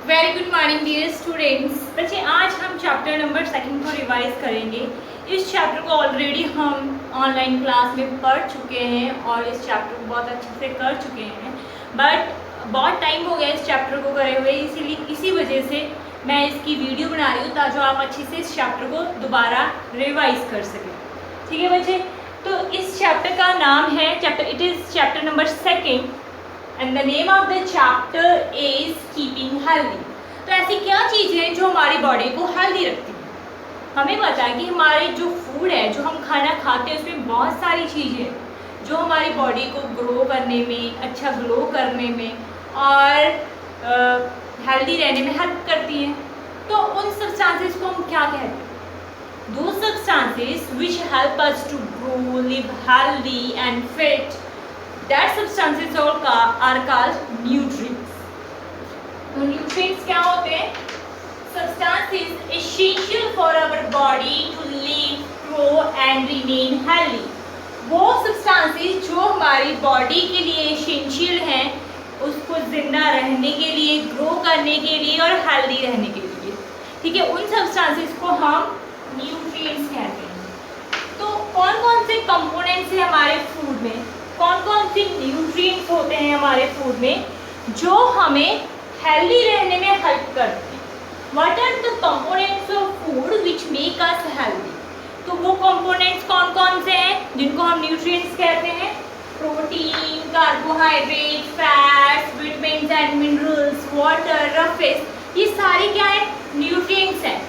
Very good morning dear students. बच्चे आज हम चैप्टर नंबर 2 को रिवाइज करेंगे। इस चैप्टर को ऑलरेडी हम ऑनलाइन क्लास में पढ़ चुके हैं और इस चैप्टर को बहुत अच्छे से कर चुके हैं, बट बहुत टाइम हो गया इस चैप्टर को करे हुए, इसीलिए इसी वजह से मैं इसकी वीडियो बना रही हूँ ताकि आप अच्छे से इस चैप्टर को दोबारा रिवाइज कर सकें। ठीक है बच्चे, तो इस चैप्टर का नाम है it is chapter number 2 and the name of the chapter is keeping healthy. तो ऐसी क्या चीज़ें हैं जो हमारी बॉडी को हेल्दी रखती हैं? हमें पता है कि हमारे जो फूड है, जो हम खाना खाते हैं, उसमें बहुत सारी चीज़ें हैं जो हमारी बॉडी को ग्रो करने में, अच्छा ग्लो करने में और हेल्दी रहने में हेल्प करती हैं। तो उन सब्सटेंसेस को हम क्या कहते हैं? दो substances which help us to grow, live healthy and fit, that substances are called nutrients. तो nutrients क्या होते हैं? Substances essential for our body to live, grow and remain healthy. वो substances जो हमारी बॉडी के लिए essential हैं, उसको जिंदा रहने के लिए, ग्रो करने के लिए और हेल्दी रहने के लिए, ठीक है, उन substances को हम nutrients कहते हैं। तो कौन कौन से कंपोनेंट्स हैं हमारे फूड में, कौन कौन से न्यूट्रिएंट्स होते हैं हमारे फूड में जो हमें हेल्दी रहने में हेल्प करते हैं? What are the components of food which make us healthy? तो वो कंपोनेंट्स कौन कौन से हैं जिनको हम न्यूट्रिएंट्स कहते हैं? Protein, carbohydrate, fats, vitamins and minerals, water, roughage, ये सारे क्या है? न्यूट्रिएंट्स हैं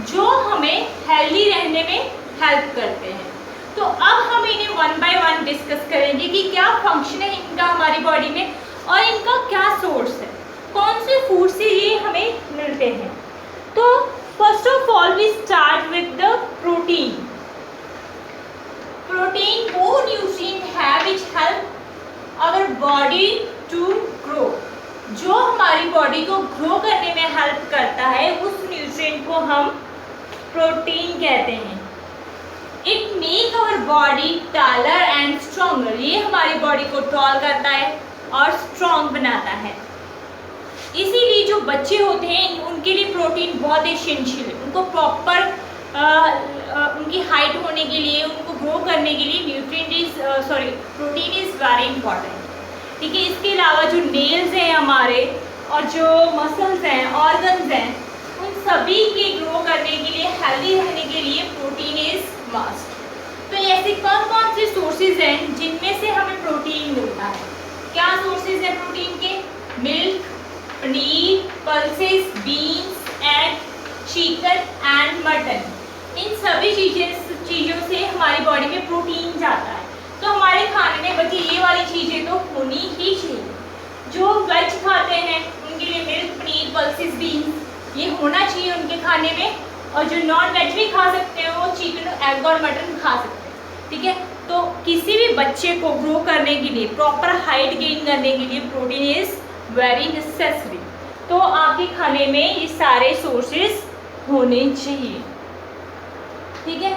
जो हमें हेल्दी रहने में हेल्प करते हैं। तो अब हम इन्हें 1 बाय 1 डिस्कस करेंगे कि क्या फंक्शन है इनका हमारी बॉडी में और इनका क्या सोर्स है, कौन से फूड से ये हमें मिलते हैं। तो first of all we start with the protein. Protein वो न्यूट्रिएंट है which help our body to grow, जो हमारी बॉडी को ग्रो करने में हेल्प करता है, उस न्यूट्रिएंट को हम प्रोटीन कहते हैं। It make our body taller and stronger, ये हमारी बॉडी को टॉल करता है और स्ट्रॉन्ग बनाता है। इसीलिए जो बच्चे होते हैं उनके लिए प्रोटीन बहुत एसेंशियल है। उनको प्रॉपर उनकी हाइट होने के लिए, उनको ग्रो करने के लिए प्रोटीन इज़ वेरी इंपॉर्टेंट। ठीक है, इसके अलावा जो नेल्स हैं हमारे और जो मसल्स हैं, ऑर्गन्स हैं, उन सभी के ग्रो करने के लिए, हेल्दी रहने के लिए प्रोटीन इज मस्ट। तो ऐसे कौन कौन से सोर्सेज हैं जिनमें से हमें प्रोटीन मिलता है? क्या सोर्सेज हैं प्रोटीन के? Milk, paneer, pulses, beans, egg, chicken and mutton. इन सभी चीज़ों से हमारी बॉडी में प्रोटीन जाता है। तो हमारे खाने में बच्चे ये वाली चीज़ें तो होनी ही चाहिए। जो वेज खाते हैं उनके लिए मिल्क, पनीर, पल्सेस, बीन्स ये होना चाहिए उनके खाने में, और जो नॉन वेज भी खा सकते हैं वो चिकन, एग और मटन खा सकते हैं। ठीक है, तो किसी भी बच्चे को ग्रो करने के लिए, प्रॉपर हाइट गेन करने के लिए प्रोटीन इज़ वेरी नेसेसरी। तो आपके खाने में ये सारे सोर्सेज होने चाहिए। ठीक है,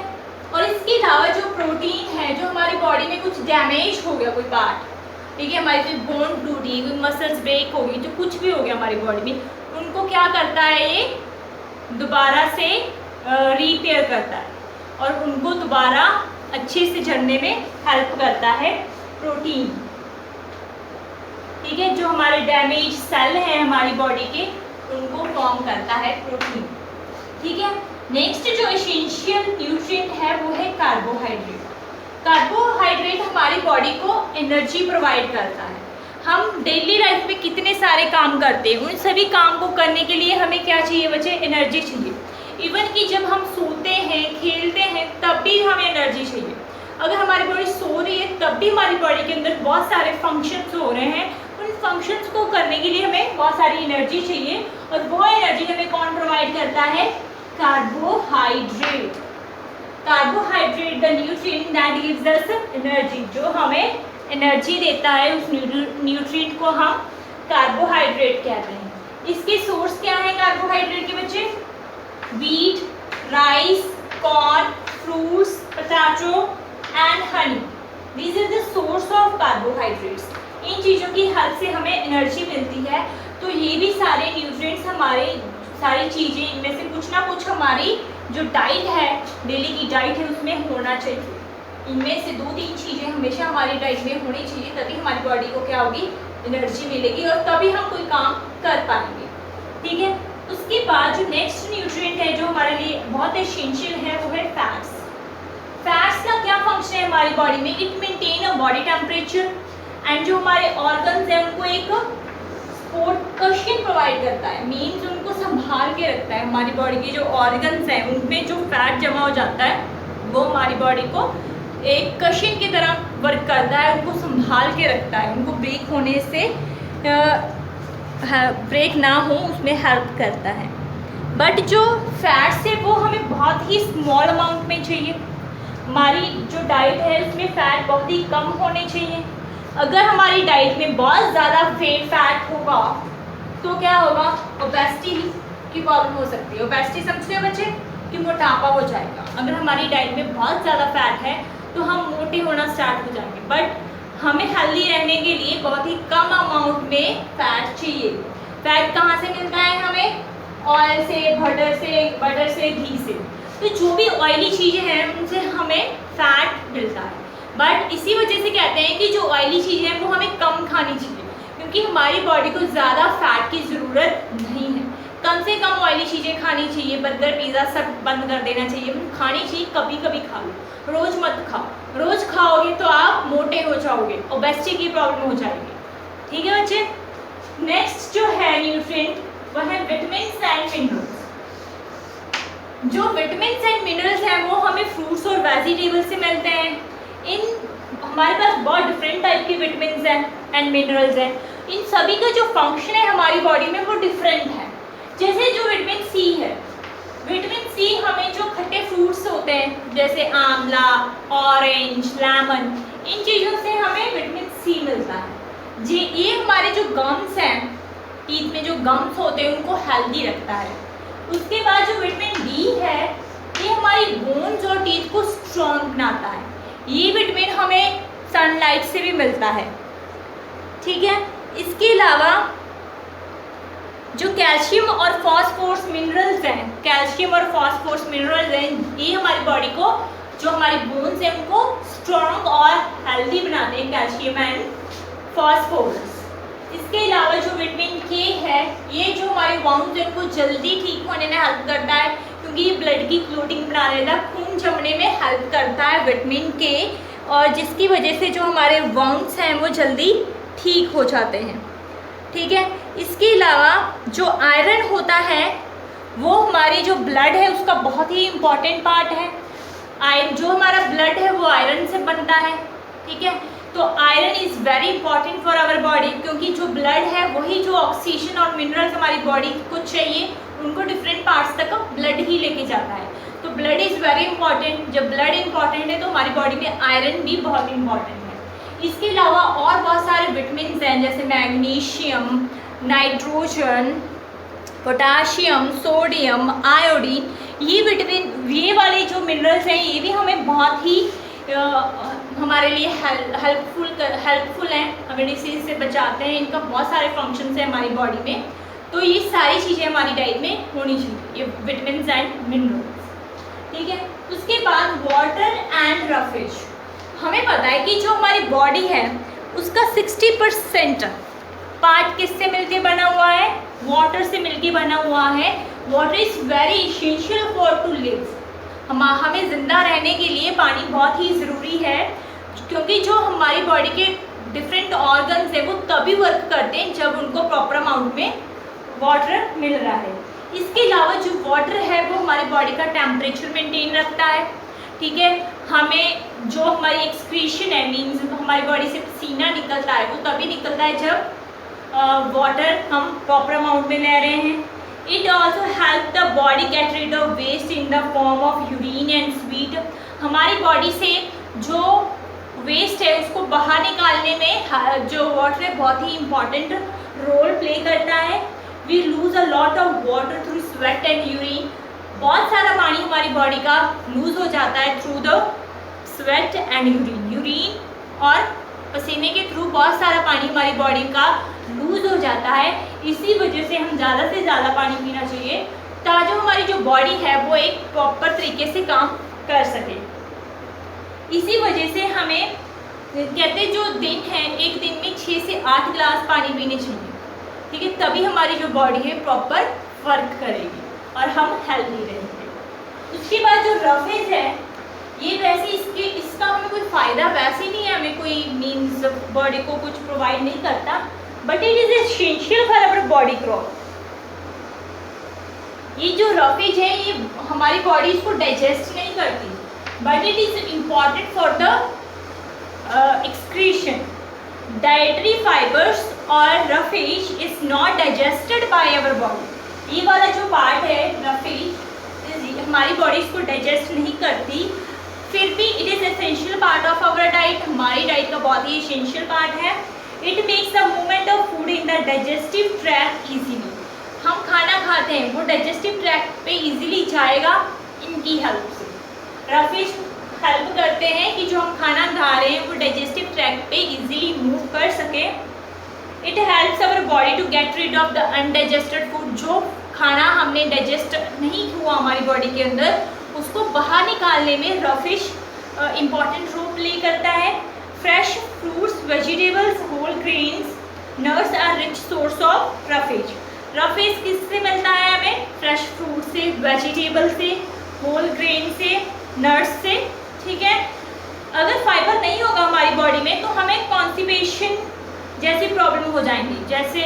और इसके अलावा जो प्रोटीन है, जो हमारी बॉडी में कुछ डैमेज हो गया, कोई पार्ट, ठीक है, हमारी कोई बोन टूटी, कोई मसल्स ब्रेक हो गई, जो कुछ भी हो गया हमारी बॉडी में, उनको क्या करता है? ये दोबारा से रिपेयर करता है और उनको दोबारा अच्छे से झड़ने में हेल्प करता है प्रोटीन। ठीक है, जो हमारे डैमेज सेल हैं हमारी बॉडी के, उनको फॉर्म करता है प्रोटीन। ठीक है, नेक्स्ट जो एसेंशियल न्यूट्रिएंट है वो है कार्बोहाइड्रेट। कार्बोहाइड्रेट हमारी बॉडी को एनर्जी प्रोवाइड करता है। हम डेली लाइफ में कितने सारे काम करते हैं, उन सभी काम को करने के लिए हमें क्या चाहिए बच्चे? एनर्जी चाहिए। इवन कि जब हम सोते हैं, खेलते हैं, तब भी हमें एनर्जी चाहिए। अगर हमारी बॉडी सो रही है तब भी हमारी बॉडी के अंदर बहुत सारे फंक्शंस हो रहे हैं, उन फंक्शंस को करने के लिए हमें बहुत सारी एनर्जी चाहिए, और वो एनर्जी हमें कौन प्रोवाइड करता है? Carbohydrate. Carbohydrate the nutrient that gives us energy, जो हमें एनर्जी देता है, उस न्यूट्रिएंट को हम कार्बोहाइड्रेट कहते हैं। इसके सोर्स क्या है कार्बोहाइड्रेट के बच्चे? Wheat, rice, corn, fruits, potato and honey, these are the source of carbohydrates. इन चीज़ों की हेल्प से हमें एनर्जी मिलती है। तो ये भी सारे न्यूट्रिएंट्स हमारे सारी चीज़ें इनमें से कुछ ना कुछ हमारी जो डाइट है, डेली की डाइट है, उसमें होना चाहिए। इनमें से 2-3 चीज़ें हमेशा हमारी डाइट में होनी चाहिए, तभी हमारी बॉडी को क्या होगी, एनर्जी मिलेगी और तभी हम कोई काम कर पाएंगे। ठीक है, उसके बाद जो नेक्स्ट न्यूट्रिएंट है जो हमारे लिए बहुत एसेंशियल है वो है फैट्स। फैट्स का क्या फंक्शन है हमारी बॉडी में? It maintain a body temperature and जो हमारे ऑर्गन्स हैं उनको एक सपोर्ट कशन प्रोवाइड करता है, मीन्स उनको संभाल के रखता है। हमारी बॉडी के जो ऑर्गन्स हैं उनमें जो फैट जमा हो जाता है वो हमारी बॉडी को एक कशन की तरह वर्क करता है, उनको संभाल के रखता है, उनको ब्रेक होने से ब्रेक ना हो उसमें हेल्प करता है। बट जो फैट्स है वो हमें बहुत ही स्मॉल अमाउंट में चाहिए। हमारी जो डाइट है उसमें फ़ैट बहुत ही कम होने चाहिए। अगर हमारी डाइट में बहुत ज़्यादा फैट होगा तो क्या होगा, ओबेसिटी की प्रॉब्लम हो सकती है। ओबेसिटी समझते हो बच्चे, कि मोटापा हो जाएगा। अगर हमारी डाइट में बहुत ज़्यादा फैट है तो हम मोटे होना स्टार्ट हो जाएंगे। बट हमें हेल्दी रहने के लिए बहुत ही कम अमाउंट में फ़ैट चाहिए। फैट कहाँ से मिलता है हमें? ऑयल से, बटर से, घी से। तो जो भी ऑयली चीज़ें हैं उनसे हमें फ़ैट मिलता है। बट इसी वजह से कहते हैं कि जो ऑयली चीज़ें हैं वो हमें कम खानी चाहिए, क्योंकि हमारी बॉडी को ज़्यादा फैट की ज़रूरत नहीं है। कम से कम ऑयली चीज़ें खानी चाहिए। बर्गर, पिज़्ज़ा सब बंद कर देना चाहिए। खानी चाहिए, कभी कभी खा लो, रोज़ मत खाओ। रोज़ खाओगे तो आप मोटे हो जाओगे, ओबेसिटी की प्रॉब्लम हो जाएगी। ठीक है बच्चे, नेक्स्ट जो है न्यूट्रिएंट वो है विटामिन्स एंड मिनरल्स। जो विटामिन्स एंड मिनरल्स हैं वो हमें फ्रूट्स और वेजिटेबल्स से मिलते हैं। इन हमारे पास बहुत डिफरेंट टाइप के विटामिन्स हैं एंड मिनरल्स हैं। इन सभी का जो फंक्शन है हमारी बॉडी में वो डिफरेंट है। जैसे जो विटामिन सी है, विटामिन सी हमें जो खट्टे फ्रूट्स होते हैं जैसे आंवला, ऑरेंज, लेमन, इन चीज़ों से हमें विटामिन सी मिलता है। ये हमारे जो गम्स हैं, टीथ में जो गम्स होते हैं उनको हेल्दी रखता है। उसके बाद जो विटामिन डी है ये हमारी बोन्स और टीथ को स्ट्रॉन्ग बनाता है। ये विटामिन हमें सनलाइट से भी मिलता है। ठीक है, इसके अलावा जो कैल्शियम और फॉस्फोरस मिनरल्स हैं, कैल्शियम और फॉस्फोरस मिनरल्स हैं, ये हमारी बॉडी को, जो हमारी बोन्स हैं उनको स्ट्रॉन्ग और हेल्दी बनाते हैं, कैल्शियम एंड फॉस्फोरस। इसके अलावा जो विटामिन के है ये जो हमारे वाउंड्स हैं उनको जल्दी ठीक होने में हेल्प करता है, क्योंकि ये ब्लड की क्लोटिंग बनाने का, खून जमने में हेल्प करता है विटामिन के, और जिसकी वजह से जो हमारे वाउंड्स हैं वो जल्दी ठीक हो जाते हैं। ठीक है, इसके अलावा जो आयरन होता है वो हमारी जो ब्लड है उसका बहुत ही इम्पॉर्टेंट पार्ट है। जो हमारा ब्लड है वो आयरन से बनता है। ठीक है, तो iron is very important for our body, क्योंकि जो ब्लड है वही जो ऑक्सीजन और मिनरल्स हमारी बॉडी को चाहिए उनको डिफरेंट पार्ट्स तक ब्लड ही लेके जाता है। तो ब्लड इज़ वेरी इंपॉर्टेंट। जब ब्लड इंपॉर्टेंट है तो हमारी बॉडी में आयरन भी बहुत इंपॉर्टेंट है। इसके अलावा और बहुत सारे विटामिन हैं जैसे magnesium, nitrogen, potassium, sodium, iodine. ये विटामिन, ये वाले जो मिनरल्स हैं ये भी हमें बहुत ही हमारे लिए हेल्पफुल हैं, हमें डिसीज से बचाते हैं। इनका बहुत सारे फंक्शंस हैं हमारी बॉडी में। तो ये सारी चीज़ें हमारी डाइट में होनी चाहिए, ये विटामिन एंड मिनरल्स। ठीक है, उसके बाद वाटर एंड रफेज। हमें पता है कि जो हमारी बॉडी है उसका 60% पार्ट किससे मिलके बना हुआ है? वाटर से मिलके बना हुआ है। Water is very essential for to live. हमें ज़िंदा रहने के लिए पानी बहुत ही ज़रूरी है, क्योंकि जो हमारी बॉडी के डिफरेंट ऑर्गन्स हैं वो तभी वर्क करते हैं जब उनको प्रॉपर अमाउंट में वाटर मिल रहा है। इसके अलावा जो वाटर है वो हमारी बॉडी का टेम्परेचर मेंटेन रखता है। ठीक है, हमें जो हमारी एक्सक्रीशन है, मीन्स हमारी बॉडी से पसीना निकलता है वो तभी निकलता है जब वाटर हम प्रॉपर अमाउंट में ले रहे हैं। It also helps the body get rid of waste in the form of urine and sweat। हमारी बॉडी से जो वेस्ट है उसको बाहर निकालने में जो वाटर है बहुत ही इम्पॉर्टेंट रोल प्ले करता है। We lose a lot of water through sweat and urine। बहुत सारा पानी हमारी बॉडी का लूज हो जाता है through the sweat and urine. Urine और पसीने के थ्रू बहुत सारा पानी हमारी बॉडी का लूज हो जाता है। इसी वजह से हम ज़्यादा से ज़्यादा पानी पीना चाहिए ताकि हमारी जो बॉडी है वो एक प्रॉपर तरीके से काम कर सके। इसी वजह से हमें कहते जो दिन है, एक दिन में 6 से 8 गिलास पानी पीने चाहिए, ठीक है, तभी हमारी जो बॉडी है प्रॉपर वर्क करेगी और हम हेल्दी रहेंगे। उसके बाद जो रफेज है, ये वैसे इसका हमें कोई फ़ायदा वैसे नहीं है, हमें कोई मीन्स बॉडी को कुछ प्रोवाइड नहीं करता, but it is essential for our body growth. ये जो रफेज है ये हमारी बॉडी इसको डाइजेस्ट नहीं करती, but it is important for the excretion. Dietary fibers और roughage is not digested by our body. ये वाला जो पार्ट है रफेज, हमारी बॉडी इसको डाइजेस्ट नहीं करती, फिर भी it is essential part of our diet. हमारी डाइट का बहुत ही एसेंशियल पार्ट है। It makes the movement of food in the digestive tract easily. हम खाना खाते हैं वो डाइजेस्टिव ट्रैक्ट पे ईजीली जाएगा इनकी हेल्प से। रफेज हेल्प करते हैं कि जो हम खाना खा रहे हैं वो डाइजेस्टिव ट्रैक्ट पे इजीली मूव कर सके। It helps our body to get rid of the undigested food. जो खाना हमने डाइजेस्ट नहीं हुआ हमारी बॉडी के अंदर, उसको बाहर निकालने में रफेज इम्पॉर्टेंट रोल प्ले करता है। Fresh fruits, vegetables, whole grains, nuts are rich source of roughage. Roughage किससे मिलता है हमें? फ्रेश फ्रूट से, वेजिटेबल से, होल ग्रेन से, नट्स से, ठीक है। अगर फाइबर नहीं होगा हमारी बॉडी में तो हमें कॉन्स्टिपेशन जैसी प्रॉब्लम हो जाएंगी, जैसे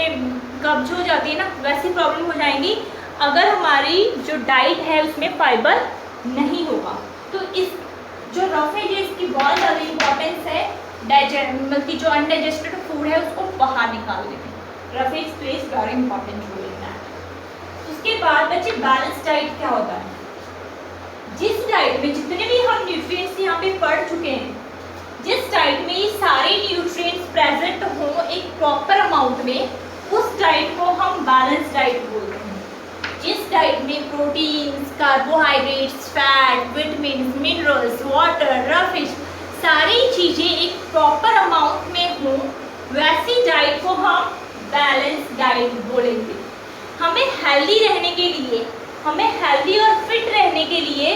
कब्ज हो जाती है ना, वैसी प्रॉब्लम हो जाएंगी अगर हमारी जो डाइट है उसमें फाइबर नहीं होगा। तो इस जो रफेज है इसकी बहुत ज़्यादा इम्पॉर्टेंस है मतलब कि जो अनडाइजेस्टेड फूड है उसको बाहर निकालने में। Roughage plays very important role in that. उसके बाद बच्चे बैलेंस डाइट क्या होता है? जिस डाइट में जितने भी हम न्यूट्रिएंट्स यहाँ पे पढ़ चुके हैं, जिस डाइट में ये सारे न्यूट्रिएंट्स प्रेजेंट हो एक प्रॉपर अमाउंट में, उस डाइट को हम बैलेंस डाइट बोलते हैं। जिस डाइट में proteins, carbohydrates, fat, vitamin, minerals, water, roughage सारी चीज़ें एक प्रॉपर अमाउंट में हों, वैसी डाइट को हम बैलेंस डाइट बोलेंगे। हमें हेल्दी रहने के लिए, हमें हेल्दी और फिट रहने के लिए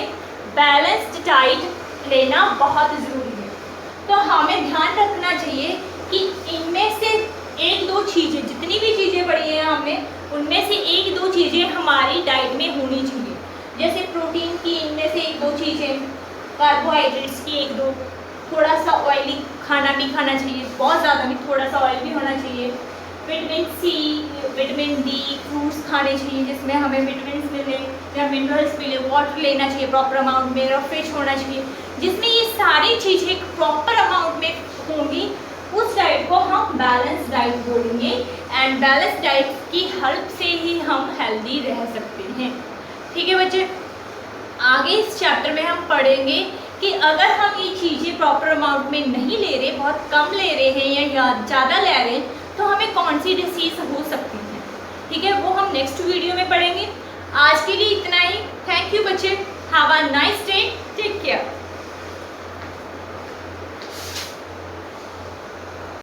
बैलेंस्ड डाइट लेना बहुत ज़रूरी है। तो हमें ध्यान रखना चाहिए कि इनमें से एक दो चीज़ें, जितनी भी चीज़ें पढ़ी हैं हमें, उनमें से एक दो चीज़ें हमारी डाइट में होनी चाहिए। जैसे प्रोटीन की इनमें से एक दो चीज़ें, कार्बोहाइड्रेट्स की एक दो, थोड़ा सा ऑयली खाना भी खाना चाहिए, बहुत ज़्यादा नहीं, थोड़ा सा ऑयल भी होना चाहिए। Vitamin C, vitamin D, fruits खाने चाहिए जिसमें हमें विटामिन मिले या मिनरल्स मिले, वाटर लेना चाहिए प्रॉपर अमाउंट में, रफेज होना चाहिए, जिसमें ये सारी चीज़ें एक प्रॉपर अमाउंट में होंगी, उस डाइट को हम बैलेंस डाइट बोलेंगे। एंड बैलेंस डाइट की हेल्प से ही हम हेल्दी रह सकते हैं। ठीक है बच्चे, आगे इस चैप्टर में हम पढ़ेंगे कि अगर हम ये चीज़ें प्रॉपर अमाउंट में नहीं ले रहे, बहुत कम ले रहे हैं या ज़्यादा ले रहे हैं, तो हमें कौन सी डिसीज़ हो सकती है। ठीक है, वो हम नेक्स्ट वीडियो में पढ़ेंगे। आज के लिए इतना ही। थैंक यू बच्चे, have a nice day, take care.